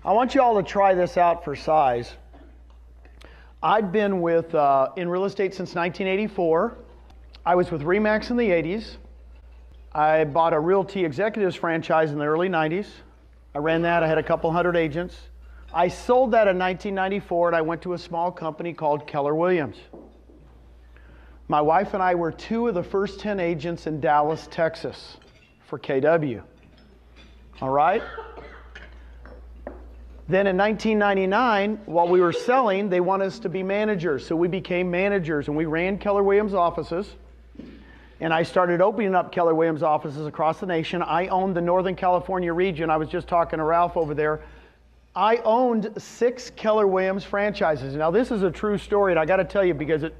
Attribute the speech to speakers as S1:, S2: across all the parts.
S1: I want you all to try this out for size. I've been with in real estate since 1984. I was with RE/MAX in the 80s. I bought a Realty Executives franchise in the early 90s. I ran that. I had a couple hundred agents. I sold that in 1994, and I went to a small company called Keller Williams. My wife and I were two of the first 10 agents in Dallas, Texas for KW. All right? Then in 1999, while we were selling, they wanted us to be managers. So we became managers, and we ran Keller Williams offices. And I started opening up Keller Williams offices across the nation. I owned the Northern California region. I was just talking to Ralph over there. I owned 6 Keller Williams franchises. Now, this is a true story, and I got to tell you because it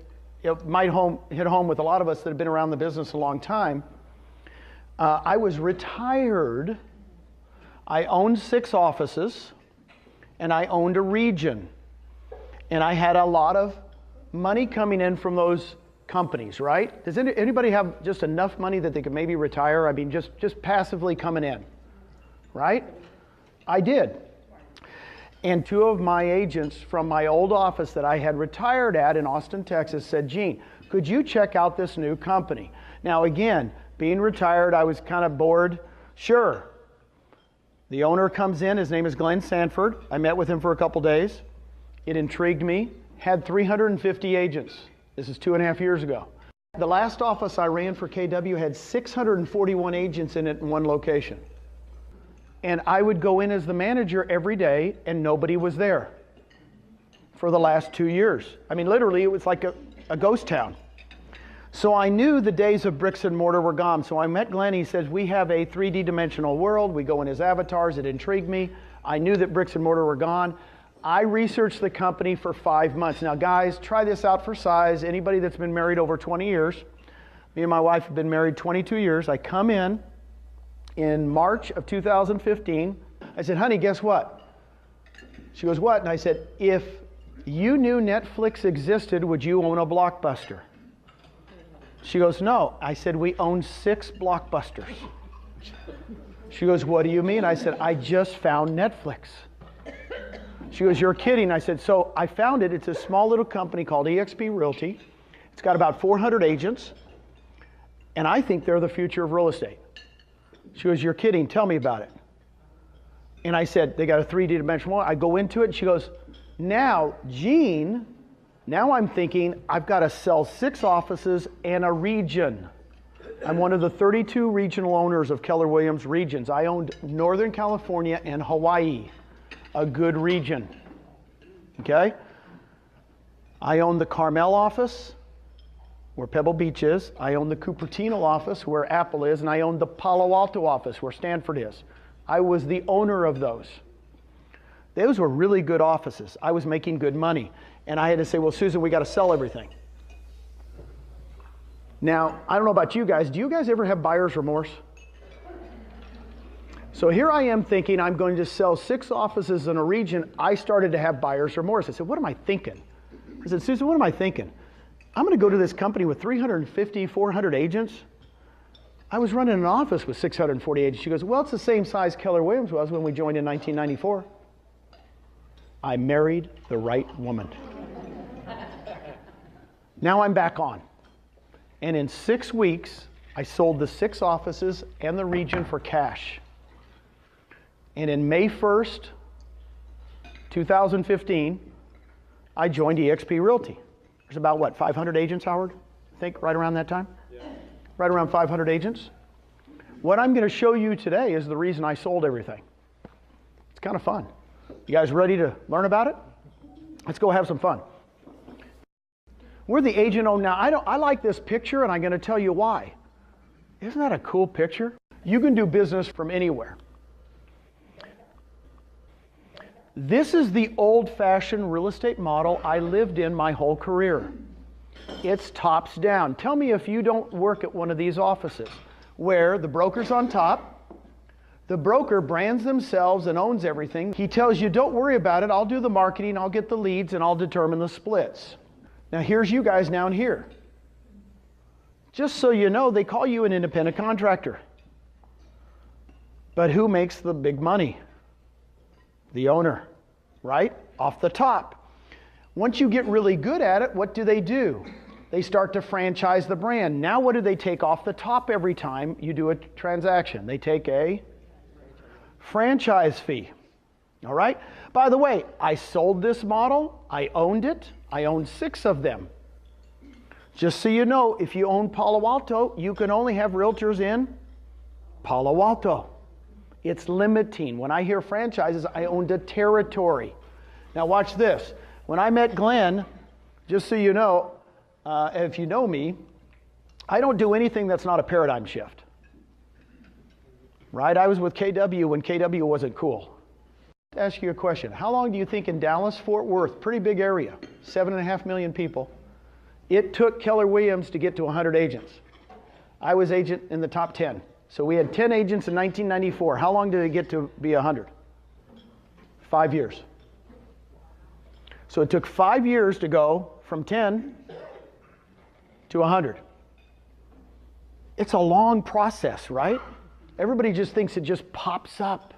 S1: might hit home with a lot of us that have been around the business a long time. I was retired. I owned 6 offices, and I owned a region. And I had a lot of money coming in from those companies, right? Does anybody have just enough money that they could maybe retire? I mean, just passively coming in, right? I did. And 2 of my agents from my old office that I had retired at in Austin, Texas said, Gene, could you check out this new company? Now again, being retired, I was kind of bored. Sure. The owner comes in, his name is Glenn Sanford. I met with him for a couple days. It intrigued me. Had 350 agents. This is 2.5 years ago. The last office I ran for KW had 641 agents in it in one location. And I would go in as the manager every day and nobody was there for the last 2 years. I mean, literally it was like a ghost town. So I knew the days of bricks and mortar were gone. So I met Glenn. He says, we have a 3D dimensional world. We go in his avatars. It intrigued me. I knew that bricks and mortar were gone. I researched the company for 5 months. Now guys, try this out for size. Anybody that's been married over 20 years, me and my wife have been married 22 years. I come in March of 2015. I said, honey, guess what? She goes, what? And I said, if you knew Netflix existed, would you own a Blockbuster? She goes, no. I said, we own 6 Blockbusters. She goes, what do you mean? I said, I just found Netflix. She goes, you're kidding. I said, so I found it. It's a small little company called eXp Realty. It's got about 400 agents, and I think they're the future of real estate. She goes, you're kidding. Tell me about it. And I said, they got a 3D dimensional. I go into it, and she goes, now, Gene, now I'm thinking I've got to sell 6 offices and a region. I'm one of the 32 regional owners of Keller Williams regions. I owned Northern California and Hawaii, a good region, okay? I own the Carmel office, where Pebble Beach is. I own the Cupertino office, where Apple is, and I own the Palo Alto office, where Stanford is. I was the owner of those. Those were really good offices. I was making good money. And I had to say, well, Susan, we got to sell everything. Now, I don't know about you guys. Do you guys ever have buyer's remorse? So here I am thinking I'm going to sell 6 offices in a region. I started to have buyer's remorse. I said, what am I thinking? I said, Susan, what am I thinking? I'm going to go to this company with 350, 400 agents. I was running an office with 640 agents. She goes, well, it's the same size Keller Williams was when we joined in 1994. I married the right woman. Now I'm back on. And in 6 weeks, I sold the 6 offices and the region for cash. And in May 1st, 2015, I joined eXp Realty. There's about, what, 500 agents, Howard? I think, right around that time? Yeah. Right around 500 agents. What I'm going to show you today is the reason I sold everything. It's kind of fun. You guys ready to learn about it? Let's go have some fun. We're the agent owned now. I like this picture, and I'm going to tell you why. Isn't that a cool picture? You can do business from anywhere. This is the old-fashioned real estate model I lived in my whole career. It's tops down. Tell me if you don't work at one of these offices where the broker's on top, the broker brands themselves and owns everything. He tells you, don't worry about it, I'll do the marketing, I'll get the leads, and I'll determine the splits. Now here's you guys down here. Just so you know, they call you an independent contractor. But who makes the big money? The owner, right? Off the top. Once you get really good at it, what do? They start to franchise the brand. Now what do they take off the top every time you do a transaction? They take a franchise fee. All right? By the way, I sold this model. I owned it. I owned 6 of them. Just so you know, if you own Palo Alto, you can only have realtors in Palo Alto. It's limiting. When I hear franchises, I owned a territory. Now watch this. When I met Glenn, just so you know, if you know me, I don't do anything that's not a paradigm shift. Right? I was with KW when KW wasn't cool. I'll ask you a question. How long do you think in Dallas, Fort Worth, pretty big area, 7.5 million people, it took Keller Williams to get to 100 agents? I was agent in the top 10. So we had 10 agents in 1994. How long did it get to be 100? 5 years. So it took 5 years to go from 10 to 100. It's a long process, right? Everybody just thinks it just pops up.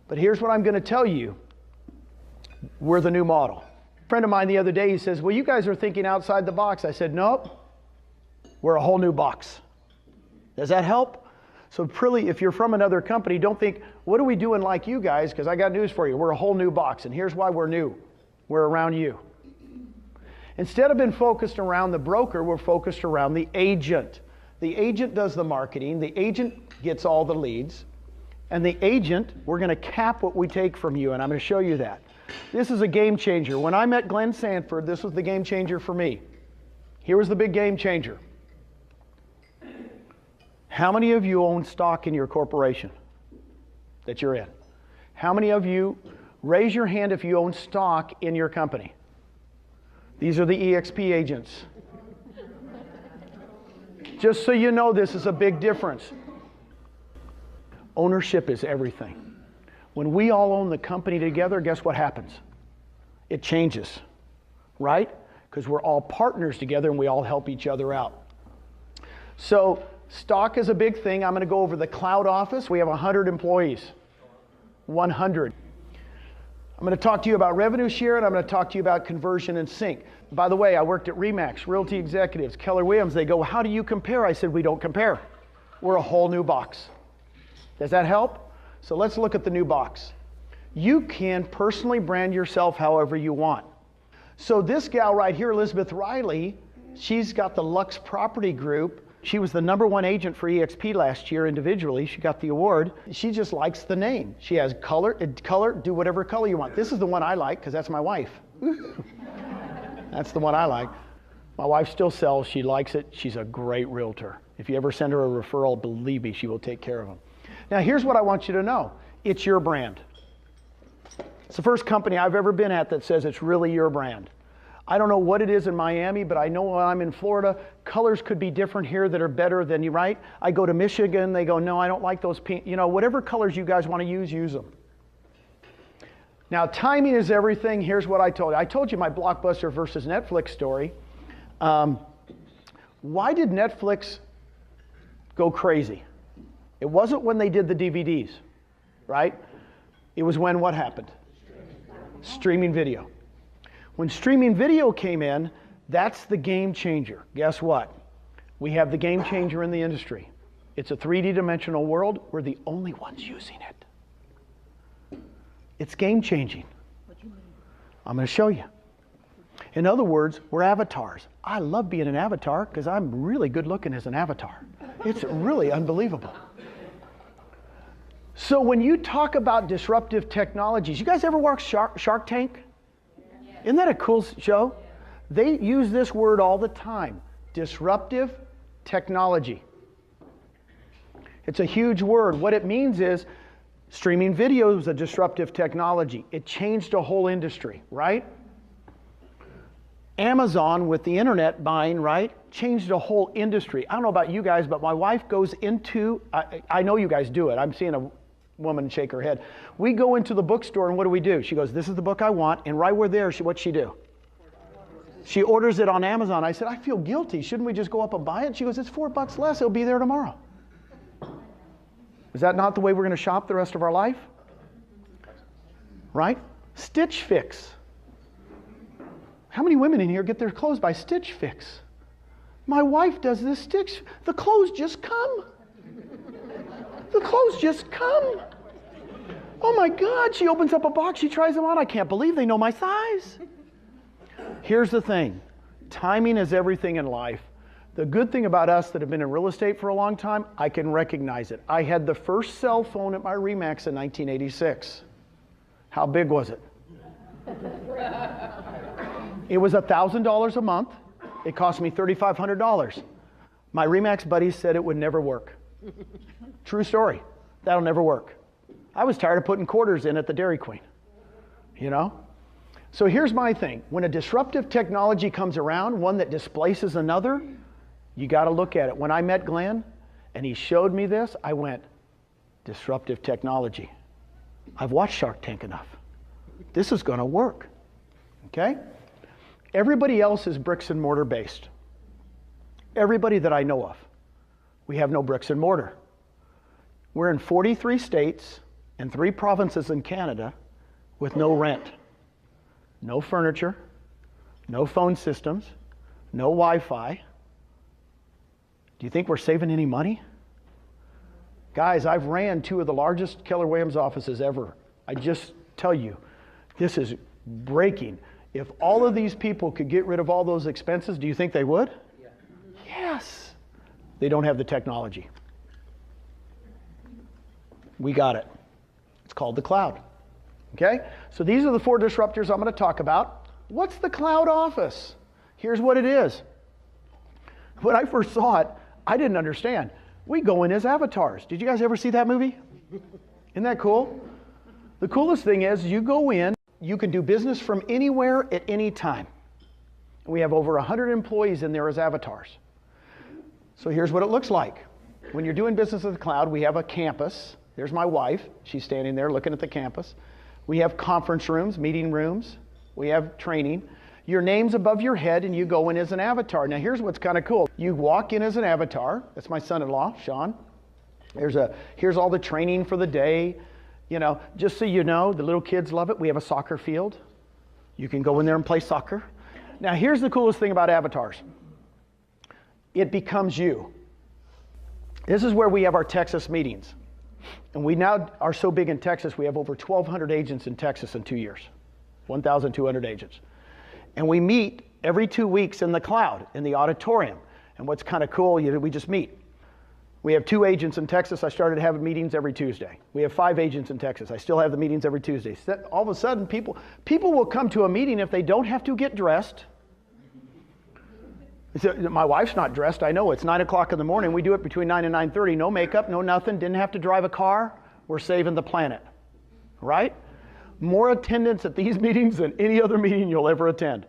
S1: But here's what I'm going to tell you. We're the new model. A friend of mine the other day, he says, well, you guys are thinking outside the box. I said, nope. We're a whole new box. Does that help? So really, if you're from another company, don't think, what are we doing like you guys? Because I got news for you. We're a whole new box. And here's why we're new. We're around you. Instead of being focused around the broker, we're focused around the agent. The agent does the marketing. The agent gets all the leads. And the agent, we're going to cap what we take from you. And I'm going to show you that. This is a game changer. When I met Glenn Sanford, this was the game changer for me. Here was the big game changer. How many of you own stock in your corporation that you're in? How many of you, raise your hand if you own stock in your company? These are the EXP agents. Just so you know, this is a big difference. Ownership is everything. When we all own the company together, guess what happens? It changes, right? Because we're all partners together and we all help each other out. So stock is a big thing. I'm going to go over the cloud office. We have 100 employees. 100. I'm going to talk to you about revenue share, and I'm going to talk to you about conversion and sync. By the way, I worked at RE/MAX, Realty Executives, Keller Williams. They go, how do you compare? I said, we don't compare. We're a whole new box. Does that help? So let's look at the new box. You can personally brand yourself however you want. So this gal right here, Elizabeth Riley, she's got the Lux Property Group. She was the #1 agent for EXP last year individually. She got the award. She just likes the name. She has color, do whatever color you want. This is the one I like because that's my wife. That's the one I like. My wife still sells. She likes it. She's a great realtor. If you ever send her a referral, believe me, she will take care of them. Now here's what I want you to know. It's your brand. It's the first company I've ever been at that says it's really your brand. I don't know what it is in Miami, but I know when I'm in Florida, colors could be different here that are better than you, right? I go to Michigan, they go, no, I don't like those pink. You know, whatever colors you guys want to use them. Now, timing is everything. Here's what I told you. I told you my Blockbuster versus Netflix story. Why did Netflix go crazy? It wasn't when they did the DVDs, right? It was when what happened? Streaming video. When streaming video came in, that's the game changer. Guess what? We have the game changer in the industry. It's a 3D dimensional world. We're the only ones using it. It's game changing. I'm going to show you. In other words, we're avatars. I love being an avatar because I'm really good looking as an avatar. It's really unbelievable. So when you talk about disruptive technologies, you guys ever watch Shark Tank? Isn't that a cool show? They use this word all the time, disruptive technology. It's a huge word. What it means is streaming video is a disruptive technology. It changed a whole industry, right? Amazon with the internet buying, right, changed a whole industry. I don't know about you guys, but my wife goes into, I know you guys do it. I'm seeing a woman shake her head. We go into the bookstore and what do? She goes, this is the book I want. And right where there, what'd she do? She orders it on Amazon. I said, I feel guilty. Shouldn't we just go up and buy it? She goes, it's $4 less. It'll be there tomorrow. Is that not the way we're going to shop the rest of our life? right? Stitch Fix. How many women in here get their clothes by Stitch Fix? My wife does this Stitch. The clothes just come. The clothes just come. Oh my God, she opens up a box, she tries them on. I can't believe they know my size. Here's the thing. Timing is everything in life. The good thing about us that have been in real estate for a long time, I can recognize it. I had the first cell phone at my RE/MAX in 1986. How big was it? It was $1,000 a month. It cost me $3,500. My RE/MAX buddies said it would never work. True story. That'll never work. I was tired of putting quarters in at the Dairy Queen, you know? So here's my thing. When a disruptive technology comes around, one that displaces another, you got to look at it. When I met Glenn and he showed me this, I went, disruptive technology. I've watched Shark Tank enough. This is going to work, okay? Everybody else is bricks and mortar based. Everybody that I know of. We have no bricks and mortar. We're in 43 states and 3 provinces in Canada with no rent, no furniture, no phone systems, no Wi-Fi. Do you think we're saving any money? Guys, I've ran 2 of the largest Keller Williams offices ever. I just tell you, this is breaking. If all of these people could get rid of all those expenses, do you think they would? Yeah. Yes. They don't have the technology. We got it. It's called the cloud. Okay? So these are the 4 disruptors I'm going to talk about. What's the cloud office? Here's what it is. When I first saw it, I didn't understand. We go in as avatars. Did you guys ever see that movie? Isn't that cool? The coolest thing is you go in, you can do business from anywhere at any time. We have over 100 employees in there as avatars. So here's what it looks like. When you're doing business with the cloud, we have a campus. There's my wife. She's standing there looking at the campus. We have conference rooms, meeting rooms. We have training. Your name's above your head and you go in as an avatar. Now here's what's kind of cool. You walk in as an avatar. That's my son-in-law, Sean. Here's all the training for the day. You know, just so you know, the little kids love it. We have a soccer field. You can go in there and play soccer. Now here's the coolest thing about avatars. It becomes you. This is where we have our Texas meetings. And we now are so big in Texas, we have over 1,200 agents in Texas in 2 years. 1,200 agents. And we meet every 2 weeks in the cloud, in the auditorium. And what's kind of cool, we just meet. We have 2 agents in Texas. I started having meetings every Tuesday. We have 5 agents in Texas. I still have the meetings every Tuesday. All of a sudden, people will come to a meeting if they don't have to get dressed. My wife's not dressed. I know it's 9 o'clock in the morning. We do it between 9 and 9:30. No makeup, no nothing. Didn't have to drive a car. We're saving the planet, right? More attendance at these meetings than any other meeting you'll ever attend.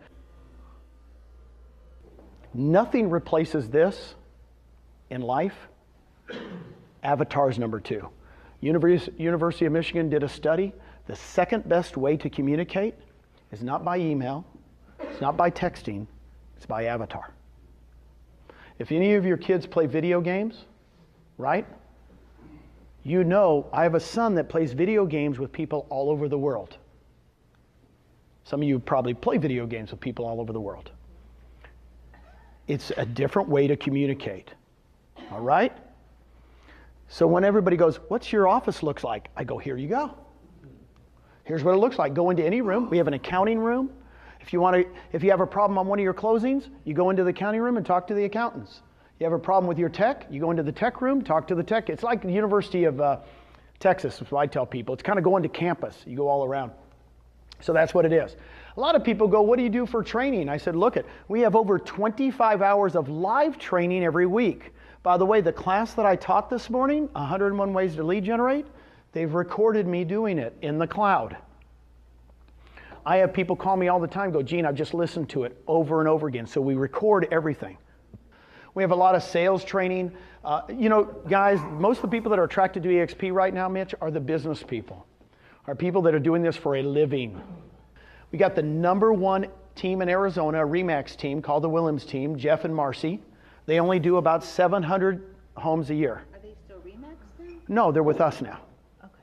S1: Nothing replaces this in life. Avatars number 2. University of Michigan did a study. The second best way to communicate is not by email, it's not by texting, it's by avatar. If any of your kids play video games, right? You know, I have a son that plays video games with people all over the world. Some of you probably play video games with people all over the world. It's a different way to communicate, all right? So when everybody goes, what's your office looks like? I go, here you go. Here's what it looks like. Go into any room. We have an accounting room. If you have a problem on one of your closings, you go into the accounting room and talk to the accountants. You have a problem with your tech, you go into the tech room, talk to the tech. It's like the University of Texas, is what I tell people. It's kind of going to campus. You go all around. So that's what it is. A lot of people go, what do you do for training? I said, look, we have over 25 hours of live training every week. By the way, the class that I taught this morning, 101 Ways to Lead Generate, they've recorded me doing it in the cloud. I have people call me all the time, go, Gene, I've just listened to it over and over again. So we record everything. We have a lot of sales training. You know, guys, most of the people that are attracted to EXP right now, Mitch, are the business people, are people that are doing this for a living. We got the #1 team in Arizona, a RE/MAX team called the Williams team, Jeff and Marcy. They only do about 700 homes a year.
S2: Are they still RE/MAX then?
S1: No, they're with us now.
S2: Okay.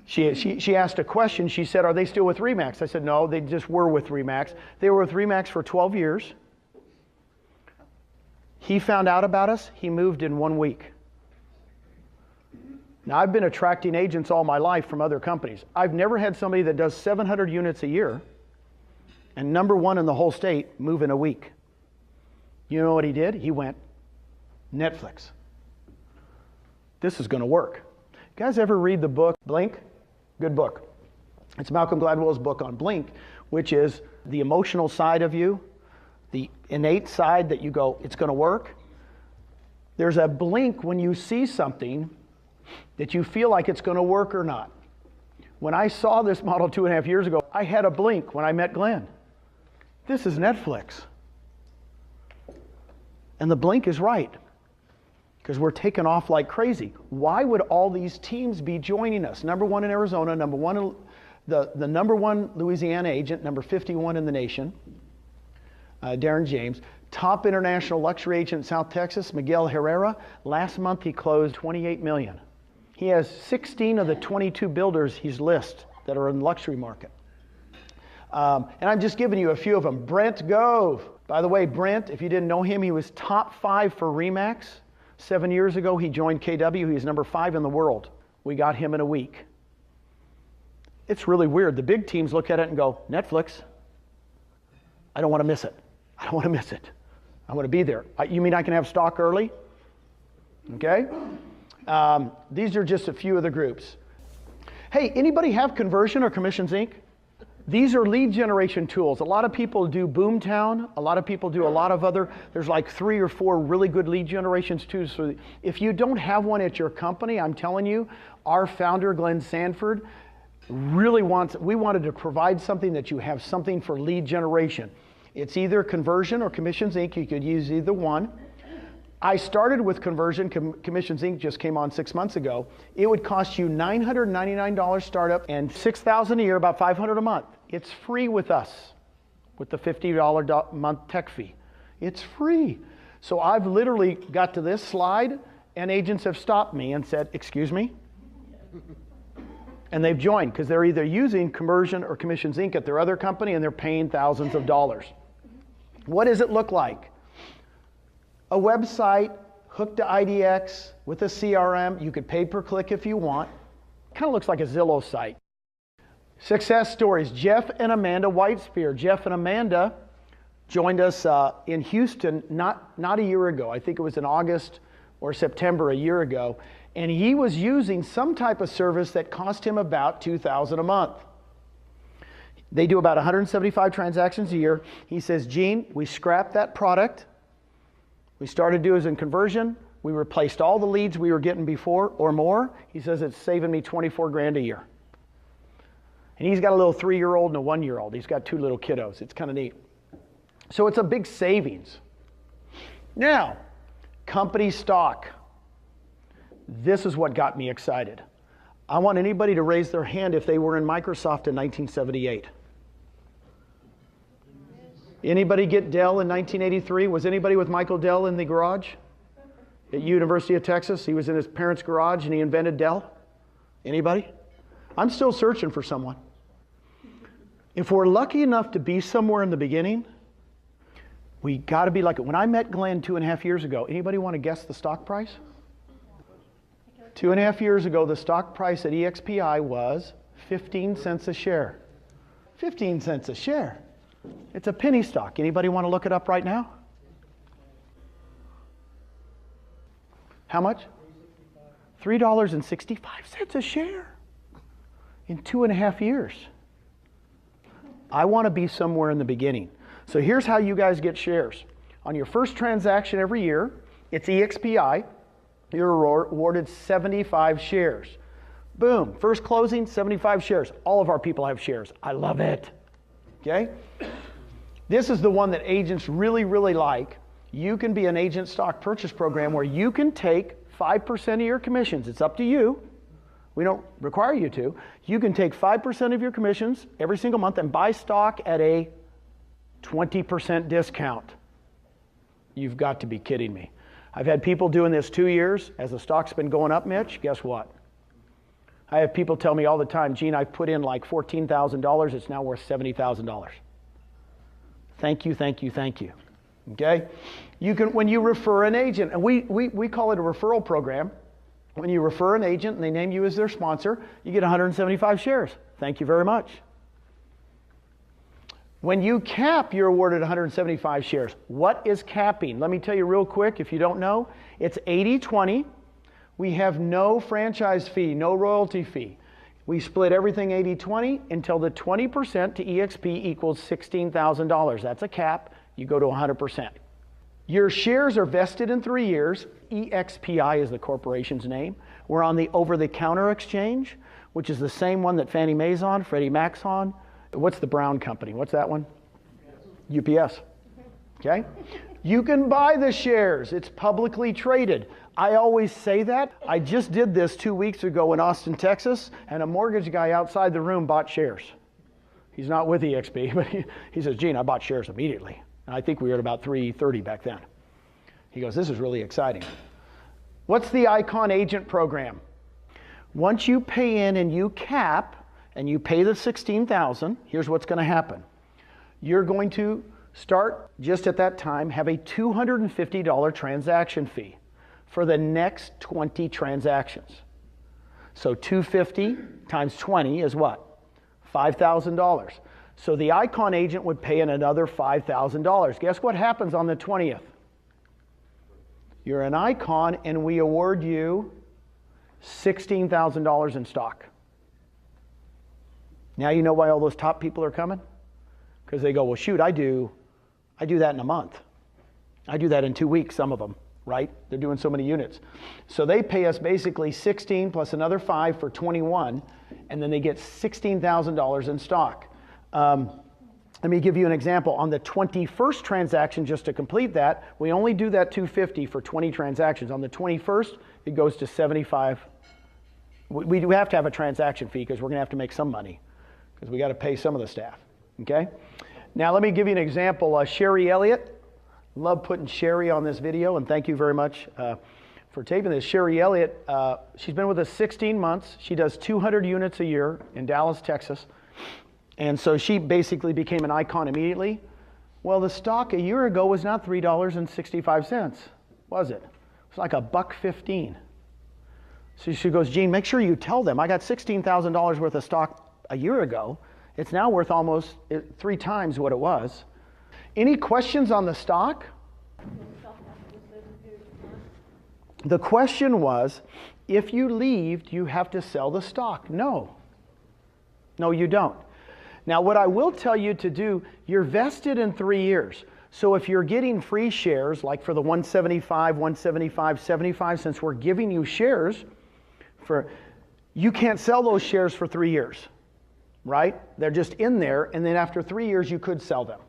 S1: She asked a question. She said, are they still with RE/MAX? I said, no, they just were with RE/MAX. They were with RE/MAX for 12 years. He found out about us. He moved in 1 week. Now, I've been attracting agents all my life from other companies. I've never had somebody that does 700 units a year and #1 in the whole state move in a week. You know what he did? He went, Netflix. This is going to work. You guys ever read the book Blink? Good book. It's Malcolm Gladwell's book on Blink, which is the emotional side of you, the innate side that you go, it's going to work. There's a blink when you see something that you feel like it's going to work or not. When I saw this model 2.5 years ago, I had a blink when I met Glenn. This is Netflix. And the blink is right, because we're taking off like crazy. Why would all these teams be joining us? #1 in Arizona, #1 the #1 Louisiana agent, number 51 in the nation, Darren James. Top international luxury agent in South Texas, Miguel Herrera. Last month he closed $28 million. He has 16 of the 22 builders he's listed that are in the luxury market. And I'm just giving you a few of them. Brent Gove. By the way, Brent, if you didn't know him, he was top 5 for RE/MAX. 7 years ago, he joined KW. He's number 5 in the world. We got him in a week. It's really weird. The big teams look at it and go, Netflix. I don't want to miss it. I don't want to miss it. I want to be there. You mean I can have stock early? Okay. These are just a few of the groups. Hey, anybody have Conversion or Commissions Inc.? These are lead generation tools. A lot of people do Boomtown. A lot of people do a lot of other, there's like 3 or 4 really good lead generations too. So if you don't have one at your company, I'm telling you, our founder, Glenn Sanford, really we wanted to provide something that you have something for lead generation. It's either Conversion or Commissions Inc. You could use either one. I started with Conversion. Commissions Inc. just came on 6 months ago. It would cost you $999 startup and $6,000 a year, about $500 a month. It's free with us, with the $50 a month tech fee. It's free. So I've literally got to this slide, and agents have stopped me and said, excuse me? And they've joined because they're either using Conversion or Commissions Inc. at their other company, and they're paying thousands of dollars. What does it look like? A website hooked to IDX with a CRM. You could pay per click if you want. Kind of looks like a Zillow site. Success stories. Jeff and Amanda Whitespear. Jeff and Amanda joined us in Houston not a year ago. I think it was in August or September a year ago. And he was using some type of service that cost him about $2,000 a month. They do about 175 transactions a year. He says, Gene, we scrapped that product. We started doing in Conversion. We replaced all the leads we were getting before or more. He says it's saving me 24 grand a year. And he's got a little 3-year-old and a 1-year-old. He's got 2 little kiddos. It's kind of neat. So it's a big savings. Now, company stock. This is what got me excited. I want anybody to raise their hand if they were in Microsoft in 1978. Anybody get Dell in 1983? Was anybody with Michael Dell in the garage at University of Texas? He was in his parents' garage and he invented Dell. Anybody? I'm still searching for someone. If we're lucky enough to be somewhere in the beginning, we got to be like it. When I met Glenn 2.5 years ago, anybody want to guess the stock price? 2.5 years ago, the stock price at EXPI was 15 cents a share. 15 cents a share. It's a penny stock. Anybody want to look it up right now? How much? $3.65 a share in 2.5 years. I want to be somewhere in the beginning. So here's how you guys get shares. On your first transaction every year, it's EXPI. You're awarded 75 shares. Boom, first closing, 75 shares. All of our people have shares. I love it. Okay? This is the one that agents really, really like. You can be an agent stock purchase program where you can take 5% of your commissions. It's up to you. We don't require you to. You can take 5% of your commissions every single month and buy stock at a 20% discount. You've got to be kidding me. I've had people doing this 2 years. As the stock's been going up, Mitch, guess what? I have people tell me all the time, Gene, I've put in like $14,000. It's now worth $70,000. Thank you, thank you, thank you. Okay? You can, when you refer an agent, and we call it a referral program. When you refer an agent and they name you as their sponsor, you get 175 shares. Thank you very much. When you cap, you're awarded 175 shares. What is capping? Let me tell you real quick, if you don't know. It's 80-20. We have no franchise fee, no royalty fee. We split everything 80-20 until the 20% to EXP equals $16,000. That's a cap. You go to 100%. Your shares are vested in 3 years. EXPI is the corporation's name. We're on the over-the-counter exchange, which is the same one that Fannie Mae's on, Freddie Mac's on. What's the Brown company? What's that one? UPS. Okay? You can buy the shares. It's publicly traded. I always say that. I just did this 2 weeks ago in Austin, Texas, and a mortgage guy outside the room bought shares. He's not with EXP, but he says, Gene, I bought shares immediately. And I think we were at about 330 back then. He goes, this is really exciting. What's the Icon Agent Program? Once you pay in and you cap, and you pay the $16,000, here's what's going to happen. You're going to start, just at that time, have a $250 transaction fee for the next 20 transactions. So $250 times 20 is what? $5,000. So the Icon agent would pay in another $5,000. Guess what happens on the 20th? You're an Icon, and we award you $16,000 in stock. Now you know why all those top people are coming? Because they go, well, shoot, I do that in a month. I do that in 2 weeks, some of them, right? They're doing so many units. So they pay us basically 16 plus another 5 for 21, and then they get $16,000 in stock. Let me give you an example. On the 21st transaction, just to complete that, we only do that $250 for 20 transactions. On the 21st, it goes to $75. We do have to have a transaction fee because we're going to have to make some money, because we got to pay some of the staff, okay? Now let me give you an example. Sherry Elliott, love putting Sherry on this video, and thank you very much for taping this. Sherry Elliott, she's been with us 16 months. She does 200 units a year in Dallas, Texas, and so she basically became an Icon immediately. Well, the stock a year ago was not $3.65, was it? It was like $1.15. So she goes, Gene, make sure you tell them I got $16,000 worth of stock a year ago. It's now worth almost 3 times what it was. Any questions on the stock? The question was, if you leave, do you have to sell the stock? No. No, you don't. Now, what I will tell you to do, you're vested in 3 years. So if you're getting free shares, like for the 175, 175, 75, since we're giving you shares, you can't sell those shares for 3 years. Right? They're just in there, and then after 3 years, you could sell them.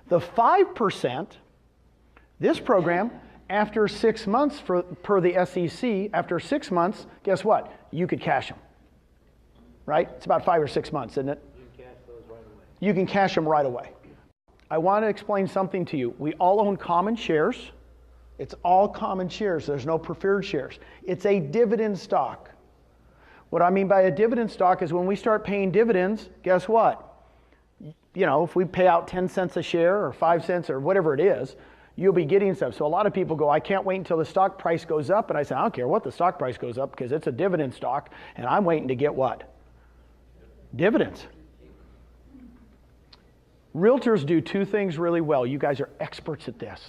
S1: The 5%, this program, after 6 months per the SEC, after 6 months, guess what? You could cash them. Right? It's about 5 or 6 months, isn't it?
S2: You can cash those right away.
S1: You can cash them right away. I want to explain something to you. We all own common shares. It's all common shares. There's no preferred shares. It's a dividend stock. What I mean by a dividend stock is when we start paying dividends, guess what? You know, if we pay out 10 cents a share or 5 cents or whatever it is, you'll be getting stuff. So a lot of people go, I can't wait until the stock price goes up. And I say, I don't care what the stock price goes up because it's a dividend stock and I'm waiting to get what? Dividends. Realtors do 2 things really well. You guys are experts at this.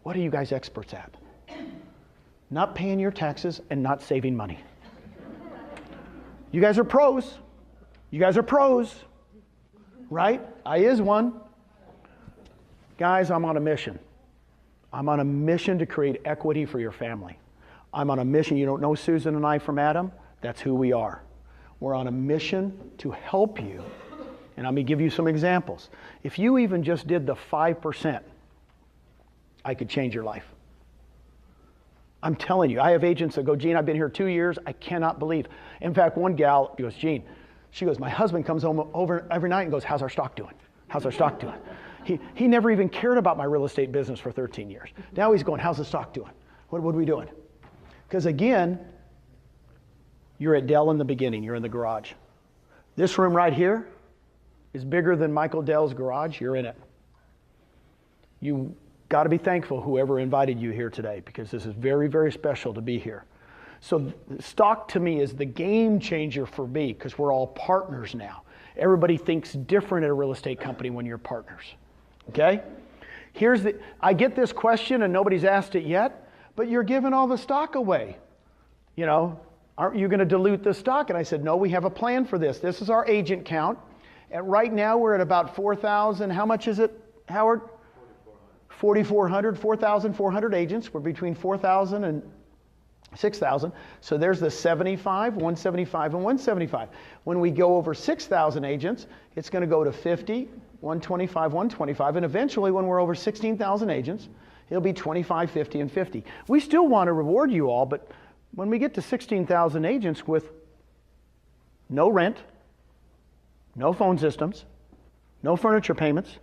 S1: What are you guys experts at? Not paying your taxes and not saving money. You guys are pros. You guys are pros, right? I is one. Guys, I'm on a mission. I'm on a mission to create equity for your family. I'm on a mission. You don't know Susan and I from Adam? That's who we are. We're on a mission to help you. And I'm going to give you some examples. If you even just did the 5%, I could change your life. I'm telling you, I have agents that go, Gene, I've been here 2 years. I cannot believe. In fact, one gal goes, Gene, she goes, my husband comes home over every night and goes, how's our stock doing? How's our stock doing? He never even cared about my real estate business for 13 years. Now he's going, how's the stock doing? What are we doing? Because again, You're at Dell in the beginning. You're in the garage. This room right here is bigger than Michael Dell's garage. You're in it. You got to be thankful whoever invited you here today, because this is very, very special to be here. So stock to me is the game changer for me, because we're all partners now. Everybody thinks different at a real estate company when you're partners. Okay? I get this question and nobody's asked it yet, but you're giving all the stock away. You know, aren't you going to dilute the stock? And I said, no, we have a plan for this. This is our agent count. And right now we're at about 4,000. How much is it, Howard? 4,400, 4,400 agents. We're between 4,000 and 6,000. So there's the 75, 175, and 175. When we go over 6,000 agents, it's going to go to 50, 125, 125. And eventually, when we're over 16,000 agents, it'll be 25, 50, and 50. We still want to reward you all, but when we get to 16,000 agents with no rent, no phone systems, no furniture payments,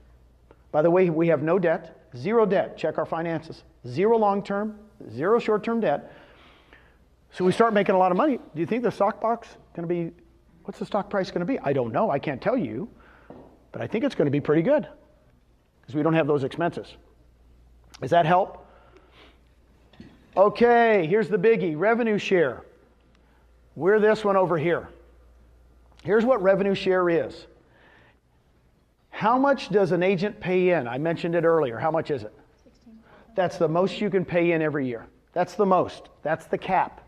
S1: by the way, we have no debt, zero debt. Check our finances. Zero long-term, zero short-term debt. So we start making a lot of money. Do you think the stock box going to be, what's the stock price going to be? I don't know. I can't tell you. But I think it's going to be pretty good, because we don't have those expenses. Does that help? Okay, here's the biggie, revenue share. We're this one over here. Here's what revenue share is. How much does an agent pay in? I mentioned it earlier. How much is it? 16. That's the most you can pay in every year. That's the most. That's the cap.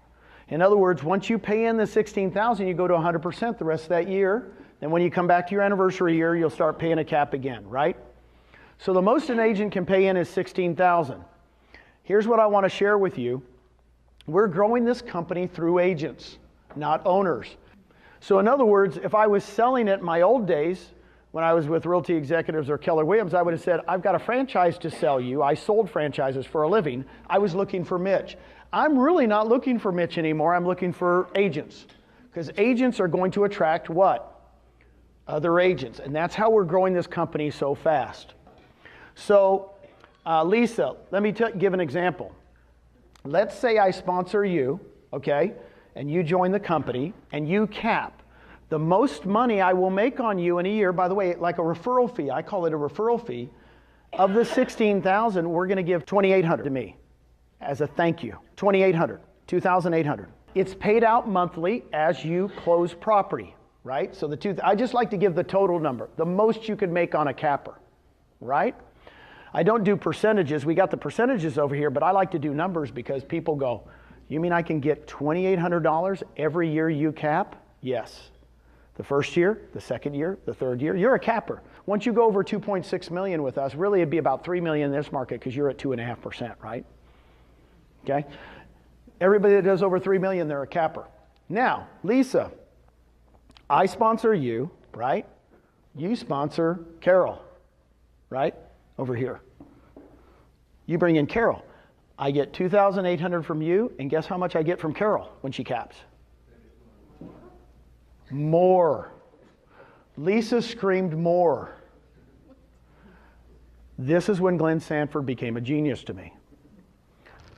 S1: In other words, once you pay in the 16,000, you go to 100% the rest of that year. Then when you come back to your anniversary year, you'll start paying a cap again, right? So the most an agent can pay in is 16,000. Here's what I want to share with you. We're growing this company through agents, not owners. So in other words, if I was selling it in my old days, when I was with Realty Executives or Keller Williams, I would have said, I've got a franchise to sell you. I sold franchises for a living. I was looking for Mitch. I'm really not looking for Mitch anymore. I'm looking for agents, because agents are going to attract what? Other agents. And that's how we're growing this company so fast. So Lisa, let me give an example. Let's say I sponsor you, okay, and you join the company and you cap. The most money I will make on you in a year, by the way, like a referral fee, I call it a referral fee, of the 16,000, we're going to give 2,800 to me as a thank you. 2,800, 2,800. It's paid out monthly as you close property, right? So I just like to give the total number, the most you could make on a capper, right? I don't do percentages. We got the percentages over here, but I like to do numbers, because people go, you mean I can get $2,800 every year you cap? Yes. The first year, the second year, the third year, you're a capper. Once you go over 2.6 million with us, really it'd be about 3 million in this market, because you're at 2.5%, right? Okay? Everybody that does over 3 million, they're a capper. Now, Lisa, I sponsor you, right? You sponsor Carol, right? Over here. You bring in Carol. I get 2,800 from you, and guess how much I get from Carol when she caps? More. Lisa screamed more. This is when Glenn Sanford became a genius to me.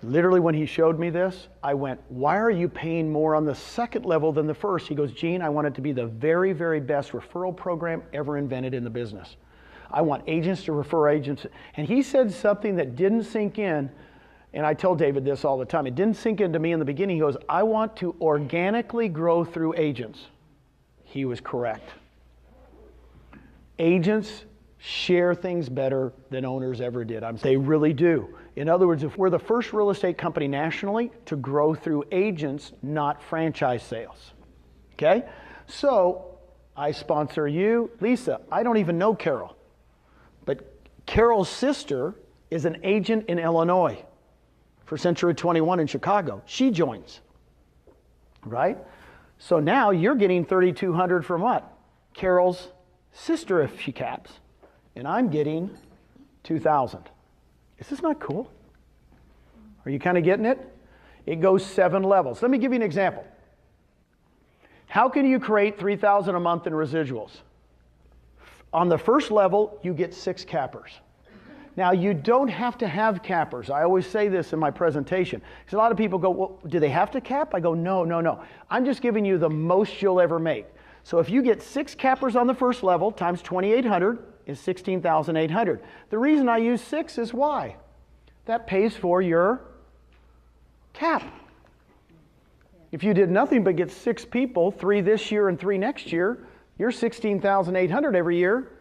S1: Literally, when he showed me this, I went, why are you paying more on the second level than the first? He goes, Gene, I want it to be the very, very best referral program ever invented in the business. I want agents to refer agents. And he said something that didn't sink in, and I tell David this all the time. It didn't sink into me in the beginning. He goes, I want to organically grow through agents. He was correct. Agents share things better than owners ever did. They really do. In other words, if we're the first real estate company nationally to grow through agents, not franchise sales. Okay? So I sponsor you. Lisa, I don't even know Carol. But Carol's sister is an agent in Illinois for Century 21 in Chicago. She joins, right? So now you're getting 3,200 from what? Carol's sister if she caps. And I'm getting 2,000. Is this not cool? Are you kind of getting it? It goes 7 levels. Let me give you an example. How can you create 3,000 a month in residuals? On the first level, you get 6 cappers. Now, you don't have to have cappers. I always say this in my presentation. Because a lot of people go, well, do they have to cap? I go, no, no, no. I'm just giving you the most you'll ever make. So if you get 6 cappers on the first level times 2,800 is 16,800. The reason I use 6 is why? That pays for your cap. If you did nothing but get 6 people, 3 this year and 3 next year, you're 16,800 every year.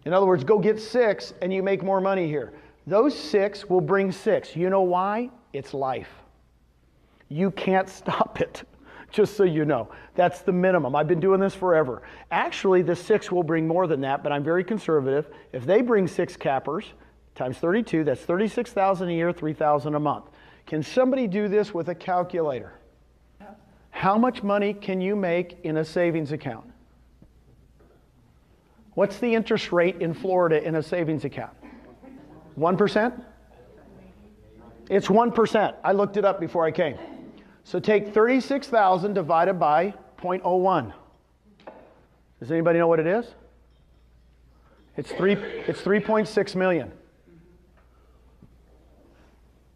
S1: In other words, go get 6 and you make more money here. Those 6 will bring 6. You know why? It's life. You can't stop it, just so you know. That's the minimum. I've been doing this forever. Actually, the 6 will bring more than that, but I'm very conservative. If they bring 6 cappers times 32, that's 36,000 a year, 3,000 a month. Can somebody do this with a calculator? How much money can you make in a savings account? What's the interest rate in Florida in a savings account? 1%? It's 1%. I looked it up before I came. So take 36,000 divided by 0.01. Does anybody know what it is? It's 3.6 million.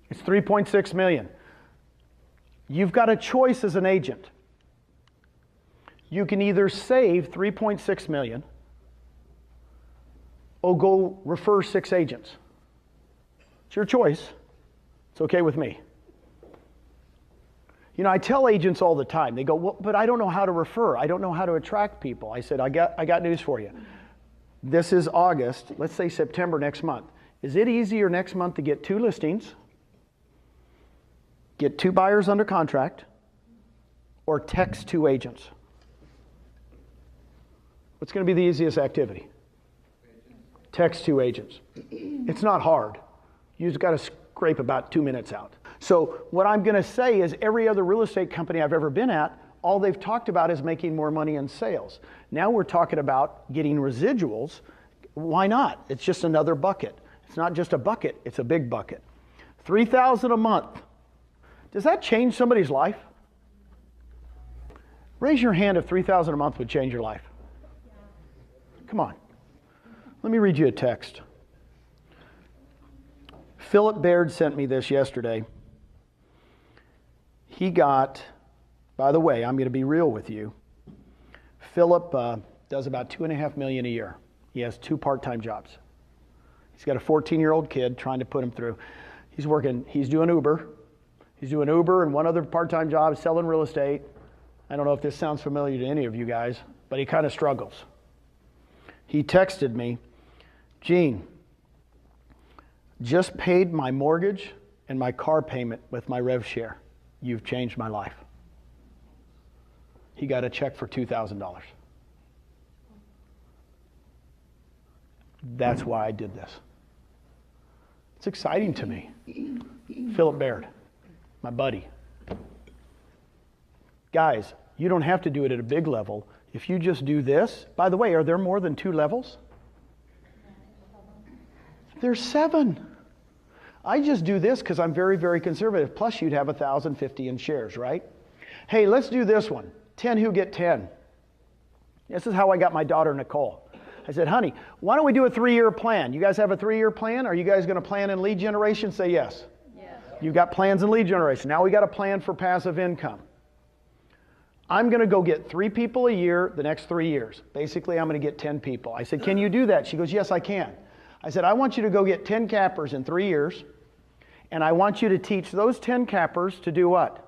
S1: It's 3.6 million. You've got a choice as an agent. You can either save 3.6 million or go refer 6 agents. It's your choice. It's okay with me. You know, I tell agents all the time, they go, well, but I don't know how to refer. I don't know how to attract people. I said, I got news for you. This is August, let's say September next month. Is it easier next month to get 2 listings, get 2 buyers under contract, or text 2 agents? What's going to be the easiest activity? Text 2 agents. It's not hard. You just got to scrape about 2 minutes out. So what I'm going to say is every other real estate company I've ever been at, all they've talked about is making more money in sales. Now we're talking about getting residuals. Why not? It's just another bucket. It's not just a bucket, it's a big bucket. $3,000 a month. Does that change somebody's life? Raise your hand if $3,000 a month would change your life. Come on. Let me read you a text. Philip Baird sent me this yesterday. He got, by the way, I'm going to be real with you. Philip does about $2.5 million a year. He has 2 part-time jobs. He's got a 14-year-old kid trying to put him through. He's doing Uber. He's doing Uber and 1 other part-time job selling real estate. I don't know if this sounds familiar to any of you guys, but he kind of struggles. He texted me, Gene, just paid my mortgage and my car payment with my rev share. You've changed my life. He got a check for $2,000. That's why I did this. It's exciting to me. Philip Baird, my buddy. Guys, you don't have to do it at a big level. If you just do this, by the way, are there more than 2 levels? There's 7. I just do this because I'm very, very conservative. Plus, you'd have 1,050 in shares, right? Hey, let's do this one. 10 who get 10. This is how I got my daughter, Nicole. I said, honey, why don't we do a 3-year plan? You guys have a 3-year plan? Are you guys going to plan in lead generation? Say yes. Yes. You've got plans in lead generation. Now we got a plan for passive income. I'm going to go get 3 people a year the next 3 years. Basically, I'm going to get 10 people. I said, can you do that? She goes, yes, I can. I said, I want you to go get 10 cappers in 3 years, and I want you to teach those 10 cappers to do what?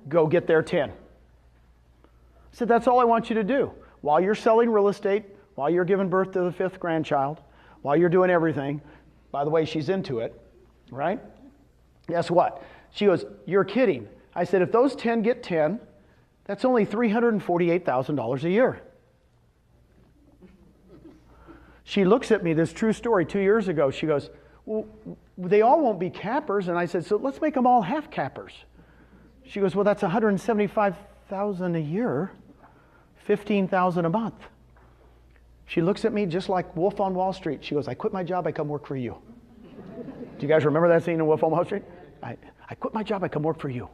S1: Go get their 10. I said, that's all I want you to do. While you're selling real estate, while you're giving birth to the 5th grandchild, while you're doing everything, by the way, she's into it, right? Guess what? She goes, you're kidding. I said, if those 10 get 10, that's only $348,000 a year. She looks at me, this true story, 2 years ago. She goes, well, they all won't be cappers. And I said, so let's make them all half cappers. She goes, well, that's $175,000 a year, $15,000 a month. She looks at me just like Wolf on Wall Street. She goes, I quit my job, I come work for you. Do you guys remember that scene in Wolf on Wall Street? I quit my job, I come work for you.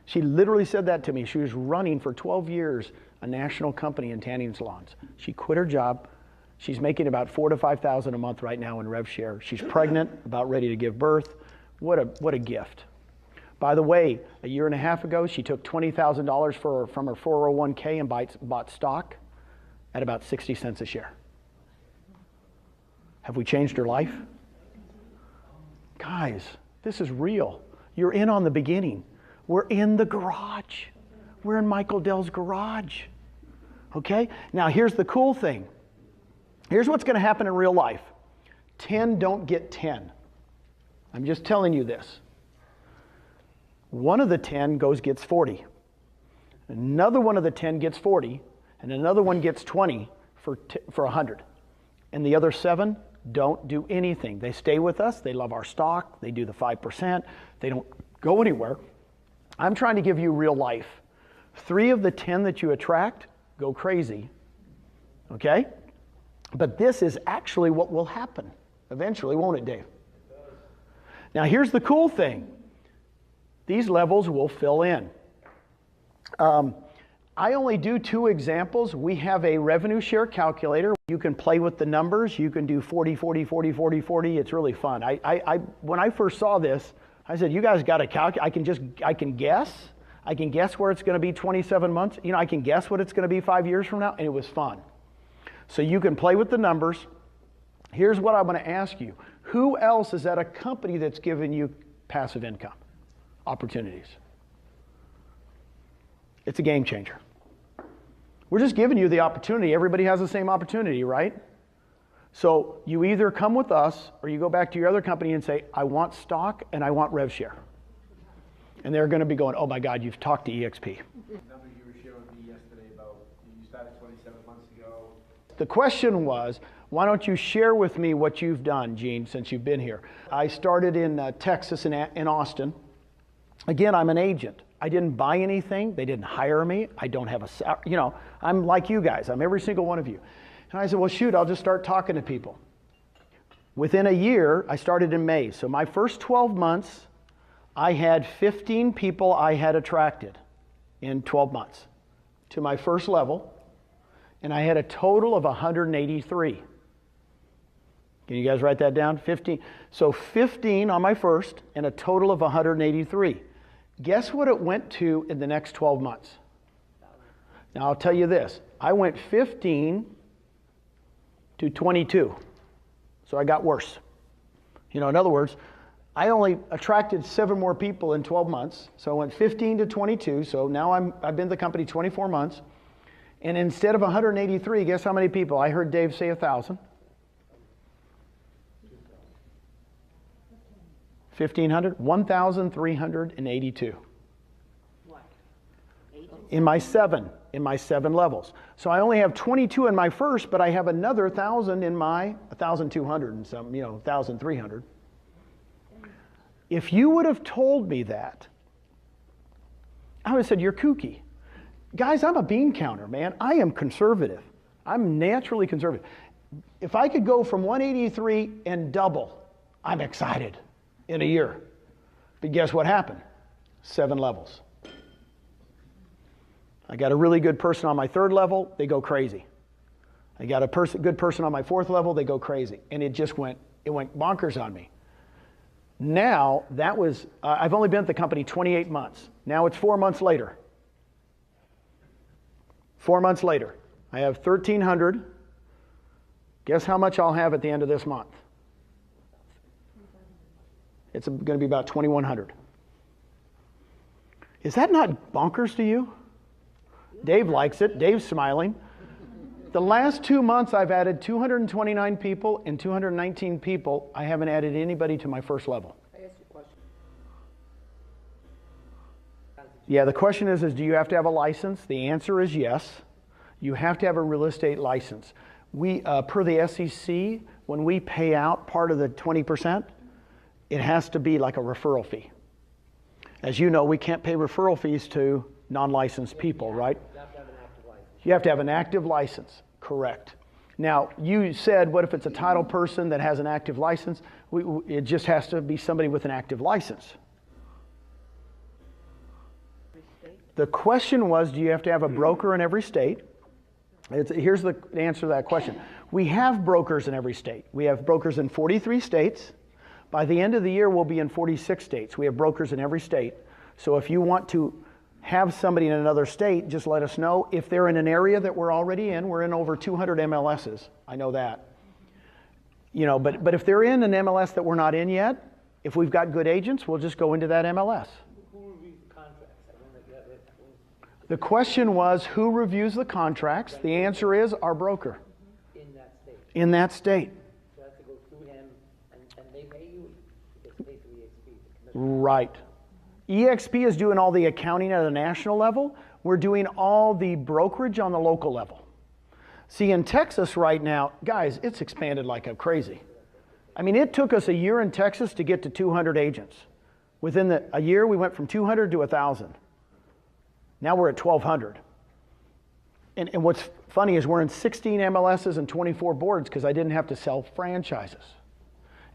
S1: She literally said that to me. She was running for 12 years a national company in tanning salons. She quit her job, She's making about $4,000 to $5,000 a month right now in rev share. She's pregnant, about ready to give birth. What a gift. By the way, a year and a half ago, she took $20,000 from her 401k and bought stock at about 60 cents a share. Have we changed her life? Guys, this is real. You're in on the beginning. We're in the garage. We're in Michael Dell's garage. Okay? Now here's the cool thing. Here's what's going to happen in real life. 10 don't get 10. I'm just telling you this. One of the 10 gets 40. Another one of the 10 gets 40, and another one gets 20 for 100. And the other 7 don't do anything. They stay with us. They love our stock. They do the 5%. They don't go anywhere. I'm trying to give you real life. 3 of the 10 that you attract go crazy. Okay? But this is actually what will happen eventually, won't it, Dave? Now, here's the cool thing. These levels will fill in. I only do 2 examples. We have a revenue share calculator. You can play with the numbers. You can do 40, 40, 40, 40, 40. It's really fun. When I first saw this, I said, you guys got to calculate. I can guess. I can guess where it's going to be 27 months. You know, I can guess what it's going to be 5 years from now, and it was fun. So you can play with the numbers. Here's what I'm going to ask you. Who else is at a company that's giving you passive income opportunities? It's a game changer. We're just giving you the opportunity. Everybody has the same opportunity, right? So you either come with us or you go back to your other company and say, I want stock and I want rev share. And they're going to be going, oh my God, you've talked to EXP.
S2: The numbers you were showing me yesterday about you started 27 months ago.
S1: The question was, why don't you share with me what you've done, Gene, since you've been here? I started in Texas, in Austin. Again, I'm an agent. I didn't buy anything. They didn't hire me. I don't have I'm like you guys. I'm every single one of you. And I said, well, shoot, I'll just start talking to people. Within a year, I started in May. So my first 12 months, I had 15 people I had attracted in 12 months to my first level. And I had a total of 183. Can you guys write that down? 15. So 15 on my first and a total of 183. Guess what it went to in the next 12 months? Now I'll tell you this. I went 15 to 22. So I got worse. In other words, I only attracted 7 more people in 12 months. So I went 15 to 22. So now I've been at the company 24 months. And instead of 183, guess how many people? I heard Dave say 1,000. 1,500? 1,382.
S3: What?
S1: In my seven levels. So I only have 22 in my first, but I have another 1,000 in my 1,200 and some, 1,300. If you would have told me that, I would have said, you're kooky. Guys, I'm a bean counter, man. I am conservative. I'm naturally conservative. If I could go from 183 and double, I'm excited in a year. But guess what happened? 7 levels. I got a really good person on my 3rd level, they go crazy. I got a good person on my 4th level, they go crazy. And it went bonkers on me. Now, I've only been at the company 28 months. Now it's 4 months later. 4 months later, I have 1,300. Guess how much I'll have at the end of this month? It's going to be about 2,100. Is that not bonkers to you? Dave likes it. Dave's smiling. The last 2 months, I've added 229 people and 219 people. I haven't added anybody to my first level.
S3: I asked you a question.
S1: Yeah, the question is do you have to have a license? The answer is yes. You have to have a real estate license. We, per the SEC, when we pay out part of the 20%, it has to be like a referral fee. As you know, we can't pay referral fees to non-licensed people, right?
S3: You have to have an active license.
S1: You have to have an active license, correct. Now, you said, what if it's a title person that has an active license? It just has to be somebody with an active license. The question was, do you have to have a broker in every state? Here's the answer to that question. We have brokers in every state. We have brokers in 43 states. By the end of the year, we'll be in 46 states. We have brokers in every state. So if you want to have somebody in another state, just let us know. If they're in an area that we're already in, we're in over 200 MLSs. I know that. You know, but if they're in an MLS that we're not in yet, if we've got good agents, we'll just go into that MLS.
S3: Who reviews the contracts? I wonder if you have it.
S1: The question was, who reviews the contracts? The answer is our broker
S3: In that state.
S1: in that state.
S3: So I have to go through him, and they pay you, it gets paid through EXP. the commission.
S1: Right. EXP is doing all the accounting at a national level. We're doing all the brokerage on the local level. See, in Texas right now, guys, it's expanded like a crazy. I mean, it took us a year in Texas to get to 200 agents. Within a year, we went from 200 to 1,000. Now we're at 1,200. And what's funny is we're in 16 MLSs and 24 boards because I didn't have to sell franchises.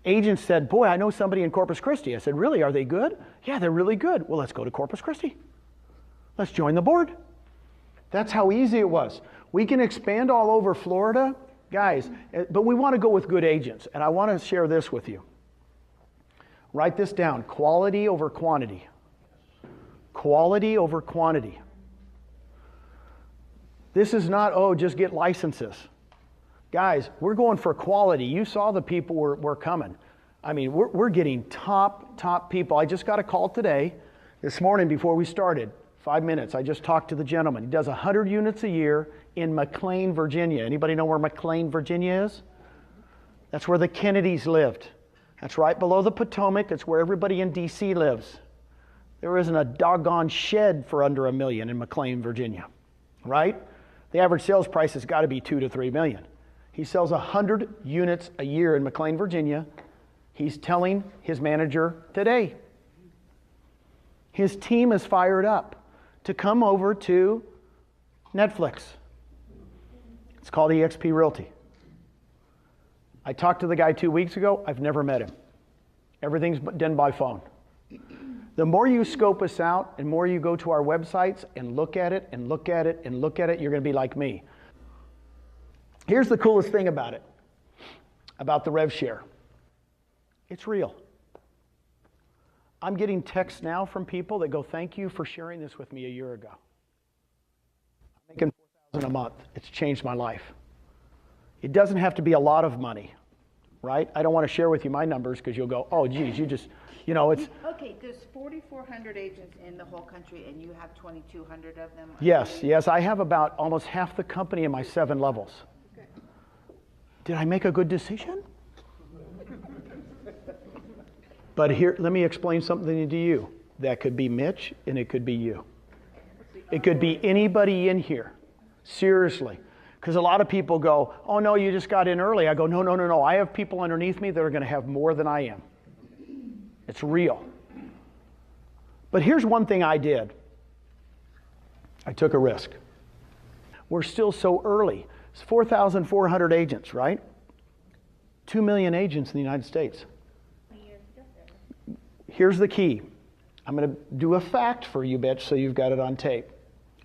S1: Agents said, boy, I know somebody in Corpus Christi. I said, really, are they good? Yeah, they're really good. Well, let's go to Corpus Christi. Let's join the board. That's how easy it was. We can expand all over Florida, guys, but we want to go with good agents. And I want to share this with you. Write this down, quality over quantity. Quality over quantity. This is not, oh, just get licenses. Guys, we're going for quality. You saw the people we're coming. I mean, we're getting top people. I just got a call today, this morning before we started, 5 minutes. I just talked to the gentleman. He does 100 units a year in McLean, Virginia. Anybody know where McLean, Virginia is? That's where the Kennedys lived. That's right below the Potomac. It's where everybody in DC lives. There isn't a doggone shed for under $1 million in McLean, Virginia, right? The average sales price has got to be $2 to $3 million. He sells 100 units a year in McLean, Virginia. He's telling his manager today. His team is fired up to come over to Netflix. It's called eXp Realty. I talked to the guy 2 weeks ago. I've never met him. Everything's done by phone. The more you scope us out and more you go to our websites and look at it and look at it and look at it, you're going to be like me. Here's the coolest thing about it, about the rev share. It's real. I'm getting texts now from people that go, thank you for sharing this with me a year ago. I'm making $4,000 a month. It's changed my life. It doesn't have to be a lot of money, right? I don't want to share with you my numbers because you'll go, oh, geez, you just, you know, it's.
S4: Okay, there's 4,400 agents in the whole country, and you have 2,200 of them?
S1: Yes, I have about almost half the company in my 7 levels.
S4: Okay.
S1: Did I make a good decision? But here, let me explain something to you. That could be Mitch, and it could be you. It could be anybody in here. Seriously. Because a lot of people go, oh no, you just got in early. I go, no. I have people underneath me that are going to have more than I am. It's real. But here's one thing I did. I took a risk. We're still so early. It's 4,400 agents, right? 2 million agents in the United States. Here's the key. I'm going to do a fact for you, bitch, so you've got it on tape.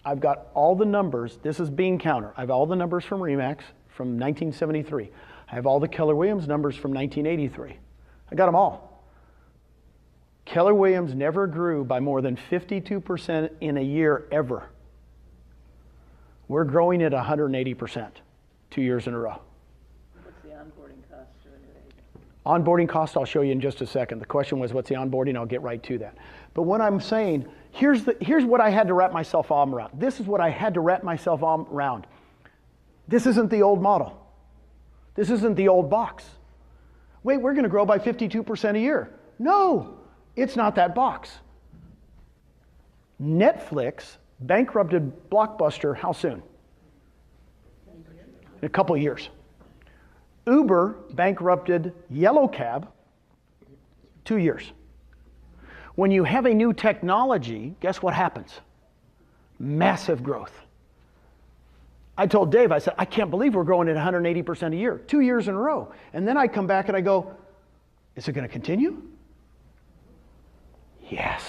S1: I've got all the numbers. This is Bean Counter. I have all the numbers from RE/MAX from 1973. I have all the Keller Williams numbers from 1983. I got them all. Keller Williams never grew by more than 52% in a year ever. We're growing at 180% 2 years in a row.
S3: What's the onboarding cost to a new agent?
S1: Onboarding cost, I'll show you in just a second. The question was, what's the onboarding? I'll get right to that. But what I'm saying, here's what I had to wrap myself arm around. This is what I had to wrap myself arm around. This isn't the old model. This isn't the old box. Wait, we're going to grow by 52% a year. No, it's not that box. Netflix bankrupted Blockbuster how soon? In a couple of years. Uber bankrupted Yellow Cab 2 years. When you have a new technology, guess what happens? Massive growth. I told Dave, I said, I can't believe we're growing at 180% a year, 2 years in a row. And then I come back and I go, is it going to continue? Yes.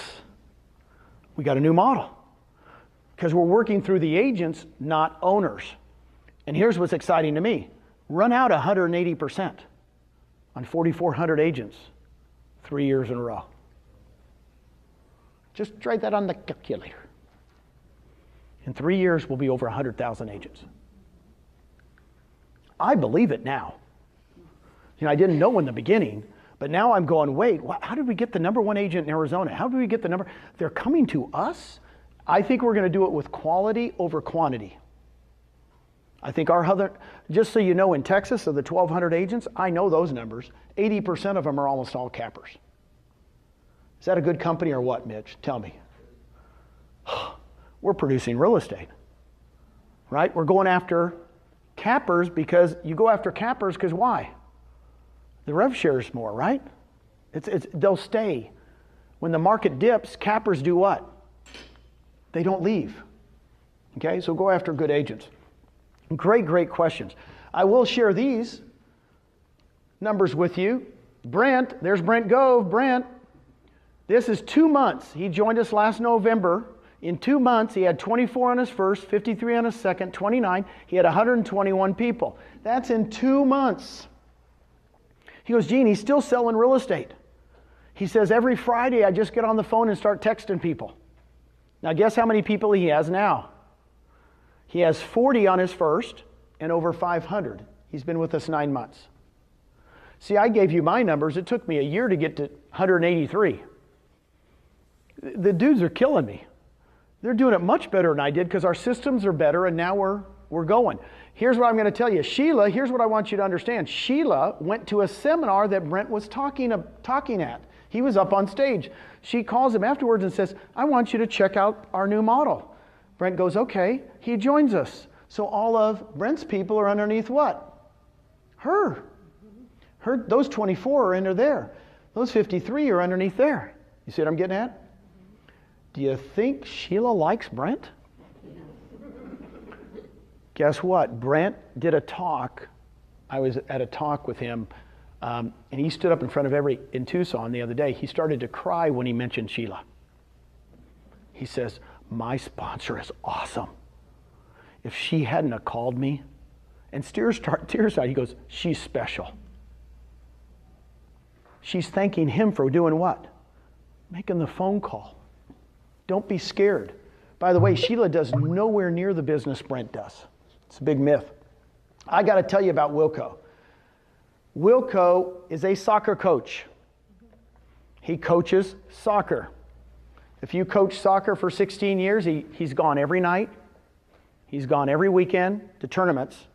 S1: We got a new model. Because we're working through the agents, not owners. And here's what's exciting to me. Run out 180% on 4,400 agents 3 years in a row. Just try that on the calculator. In 3 years, we'll be over 100,000 agents. I believe it now. You know, I didn't know in the beginning, but now I'm going, wait, how did we get the #1 agent in Arizona? How did we get the number? They're coming to us. I think we're going to do it with quality over quantity. I think our other, just so you know, in Texas, of the 1,200 agents, I know those numbers. 80% of them are almost all cappers. Is that a good company or what, Mitch? Tell me. We're producing real estate, right? We're going after cappers because you go after cappers because why? The rev share is more, right? They'll stay. When the market dips, cappers do what? They don't leave. Okay, so go after good agents. Great questions. I will share these numbers with you. Brent, there's Brent Gove. Brent, this is 2 months. He joined us last November. In 2 months, he had 24 on his first, 53 on his second, 29. He had 121 people. That's in 2 months. He goes, Gene, he's still selling real estate. He says, every Friday I just get on the phone and start texting people. Now guess how many people he has now? He has 40 on his first and over 500. He's been with us 9 months. See, I gave you my numbers. It took me a year to get to 183. The dudes are killing me. They're doing it much better than I did because our systems are better and now we're going. Here's what I'm going to tell you. Sheila, here's what I want you to understand. Sheila went to a seminar that Brent was talking at. He was up on stage. She calls him afterwards and says, I want you to check out our new model. Brent goes, okay. He joins us. So all of Brent's people are underneath what? Her. Those 24 are under there. Those 53 are underneath there. You see what I'm getting at? Do you think Sheila likes Brent? Guess what? Brent did a talk. I was at a talk with him, and he stood up in front of in Tucson the other day. He started to cry when he mentioned Sheila. He says, my sponsor is awesome. If she hadn't have called me, and tears started, he goes, she's special. She's thanking him for doing what? Making the phone call. Don't be scared. By the way, Sheila does nowhere near the business Brent does. It's a big myth. I got to tell you about Wilco. Wilco is a soccer coach. He coaches soccer. If you coach soccer for 16 years, he's gone every night. He's gone every weekend to tournaments.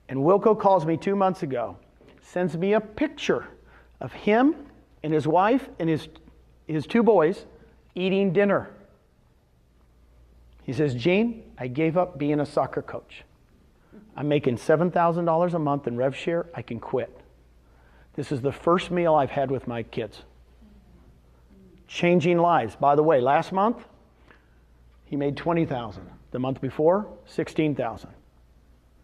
S1: And Wilco calls me 2 months ago, sends me a picture of him and his wife and his 2 boys eating dinner. He says, Gene, I gave up being a soccer coach. I'm making $7,000 a month in rev share. I can quit. This is the first meal I've had with my kids. Changing lives. By the way, last month, he made $20,000. The month before, $16,000.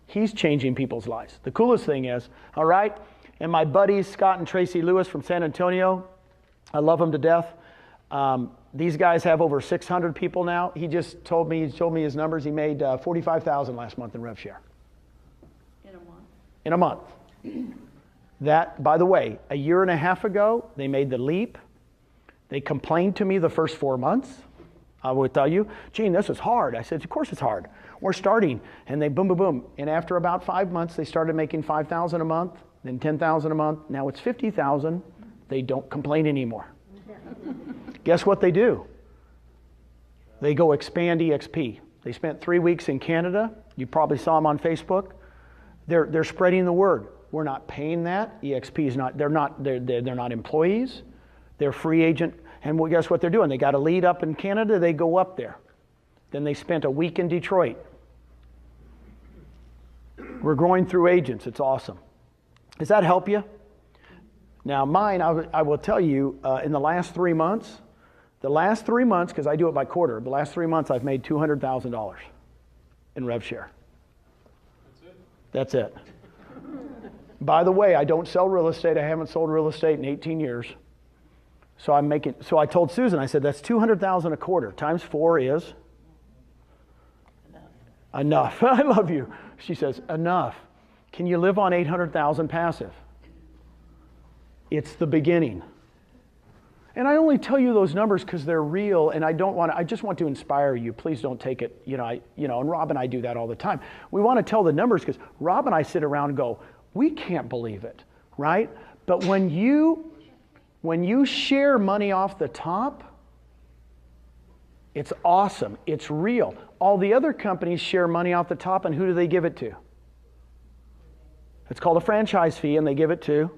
S1: He's changing people's lives. The coolest thing is, all right, and my buddies, Scott and Tracy Lewis from San Antonio, I love them to death. These guys have over 600 people now. He just told me his numbers. He made $45,000 last month in rev share. In a month. That, by the way, a year and a half ago, they made the leap. They complained to me the first 4 months. I would tell you, Gene, this is hard. I said, of course it's hard. We're starting. And they boom, boom, boom. And after about 5 months, they started making $5,000 a month, then $10,000 a month. Now it's $50,000. They don't complain anymore. Guess what they do? They go expand EXP. They spent 3 weeks in Canada. You probably saw them on Facebook. They're spreading the word. We're not paying that. EXP is not. They're not employees. They're free agent. And well, guess what they're doing? They got a lead up in Canada. They go up there. Then they spent a week in Detroit. We're growing through agents. It's awesome. Does that help you? Now mine, I will tell you, in the last 3 months, because I do it by quarter, the last 3 months I've made $200,000 in rev share. That's it. By the way, I don't sell real estate. I haven't sold real estate in 18 years. So I told Susan, I said, that's $200,000 a quarter. Times 4 is Enough. I love you. She says, enough. Can you live on 800,000 passive? It's the beginning. And I only tell you those numbers because they're real, and I just want to inspire you. Please don't take it, and Rob and I do that all the time. We want to tell the numbers because Rob and I sit around and go, we can't believe it, right? But when you share money off the top, it's awesome. It's real. All the other companies share money off the top, and who do they give it to? It's called a franchise fee, and they give it to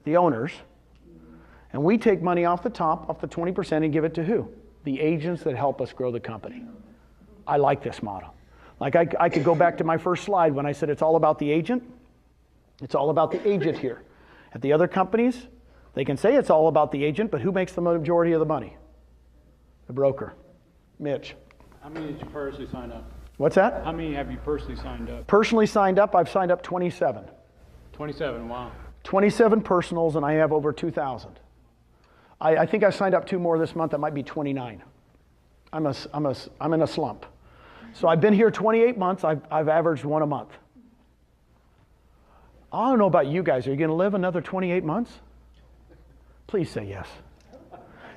S1: the owners. And we take money off the top, off the 20%, and give it to who? The agents that help us grow the company. I like this model. Like I could go back to my first slide when I said it's all about the agent. It's all about the agent here. At the other companies, they can say it's all about the agent, but who makes the majority of the money? The broker. Mitch.
S5: How many did you personally sign up?
S1: What's that?
S5: How many have you personally signed up?
S1: Personally signed up, I've signed up 27.
S5: 27, wow.
S1: 27 personals, and I have over 2,000. I think I signed up 2 more this month. That might be 29. I'm in a slump. So I've been here 28 months. I've averaged 1 a month. I don't know about you guys. Are you going to live another 28 months? Please say yes.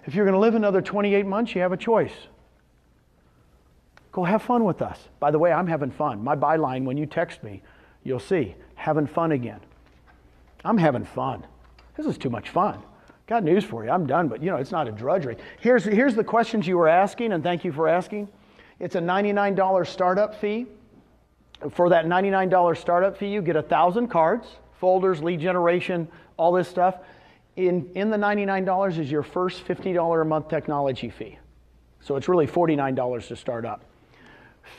S1: If you're going to live another 28 months, you have a choice. Go have fun with us. By the way, I'm having fun. My byline, when you text me, you'll see, having fun again. I'm having fun. This is too much fun. Got news for you. I'm done, but it's not a drudgery. Here's the questions you were asking, and thank you for asking. It's a $99 startup fee. For that $99 startup fee, you get 1,000 cards, folders, lead generation, all this stuff. In the $99 is your first $50 a month technology fee. So it's really $49 to start up.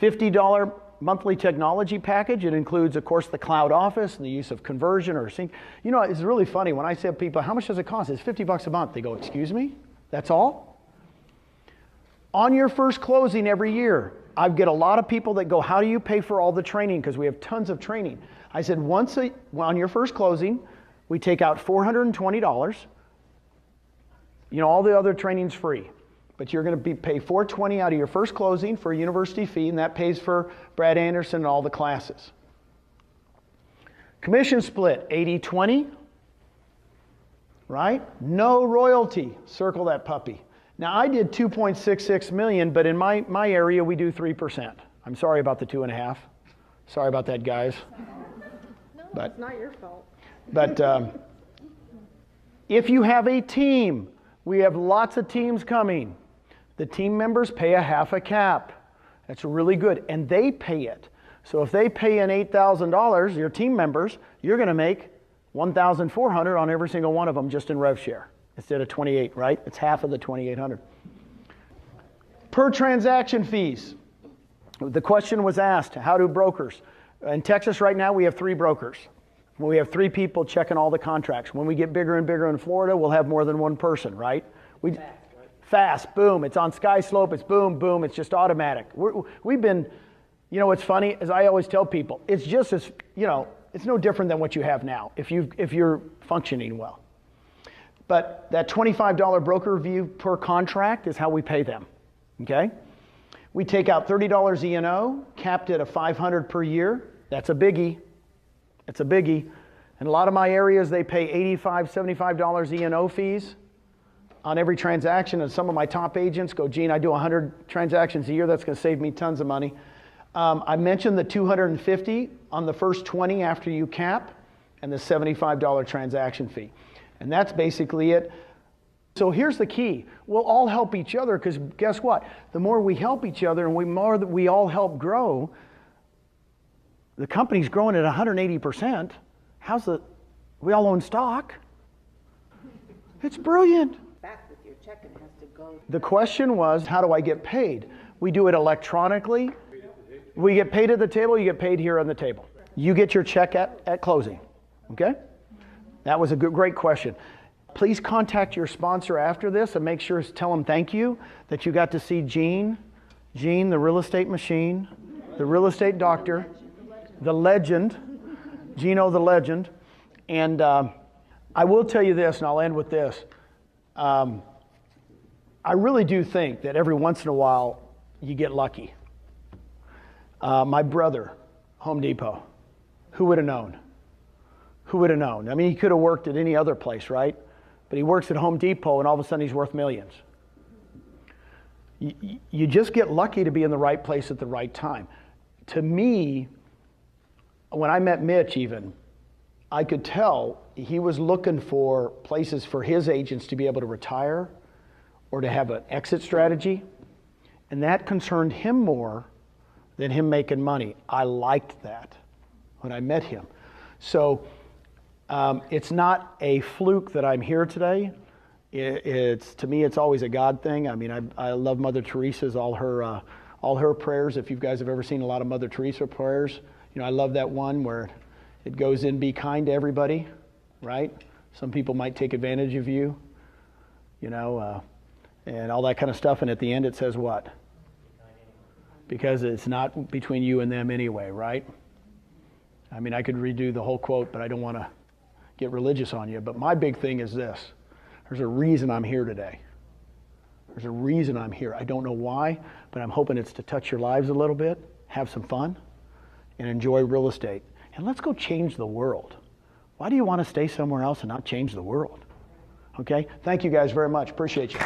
S1: $50 monthly technology package. It includes, of course, the cloud office and the use of conversion or sync. It's really funny when I say to people, how much does it cost? It's $50 a month. They go, excuse me? That's all? On your first closing every year, I get a lot of people that go, how do you pay for all the training? Because we have tons of training. I said, on your first closing, we take out $420. All the other training's free. But you're going to pay $420 out of your first closing for a university fee, and that pays for Brad Anderson and all the classes. Commission split, 80-20, right? No royalty, circle that puppy. Now I did 2.66 million, but in my area we do 3%. I'm sorry about the 2.5. Sorry about that, guys.
S6: No, it's not your fault.
S1: But if you have a team, we have lots of teams coming. The team members pay a half a cap. That's really good, and they pay it. So if they pay in $8,000, your team members, you're going to make $1,400 on every single one of them just in rev share instead of 28, right? It's half of the 2,800. Per transaction fees. The question was asked, how do brokers? In Texas right now, we have 3 brokers. We have 3 people checking all the contracts. When we get bigger and bigger in Florida, we'll have more than 1 person, right? Fast, boom. It's on Sky Slope. It's boom, boom. It's just automatic. We've been, what's funny is I always tell people, it's just as, it's no different than what you have now if you're functioning well. But that $25 broker fee per contract is how we pay them, okay? We take out $30 E&O, capped at a $500 per year. That's a biggie. It's a biggie. In a lot of my areas, they pay $85, $75 E&O fees on every transaction, and some of my top agents go, Gene, I do 100 transactions a year. That's going to save me tons of money. I mentioned the $250 on the first 20 after you cap, and the $75 transaction fee. And that's basically it. So here's the key. We'll all help each other, because guess what? The more we help each other and the more that we all help grow, the company's growing at 180%. We all own stock. It's brilliant.
S4: Back with your check, it has to go.
S1: The question was, how do I get paid? We do it electronically. We get paid at the table, you get paid here on the table. You get your check at closing, okay? That was a great question. Please contact your sponsor after this and make sure to tell them thank you that you got to see Gene, the real estate machine, the real estate doctor, the legend, Gino the legend. And I will tell you this, and I'll end with this. I really do think that every once in a while you get lucky. My brother, Home Depot. Who would have known? Who would have known? I mean, he could have worked at any other place, right? But he works at Home Depot and all of a sudden he's worth millions. You just get lucky to be in the right place at the right time. To me, when I met Mitch even, I could tell he was looking for places for his agents to be able to retire or to have an exit strategy. And that concerned him more than him making money. I liked that when I met him. So it's not a fluke that I'm here today. It's to me, it's always a God thing. I mean, I love Mother Teresa's, all her prayers. If you guys have ever seen a lot of Mother Teresa prayers, you know, I love that one where it goes in, be kind to everybody, right? Some people might take advantage of you, you know, and all that kind of stuff. And at the end it says what? Because it's not between you and them anyway, right? I mean, I could redo the whole quote, but I don't want to get religious on you. But my big thing is this. There's a reason I'm here today. There's a reason I'm here. I don't know why, but I'm hoping it's to touch your lives a little bit, have some fun, and enjoy real estate. And let's go change the world. Why do you want to stay somewhere else and not change the world? Okay? Thank you guys very much. Appreciate you.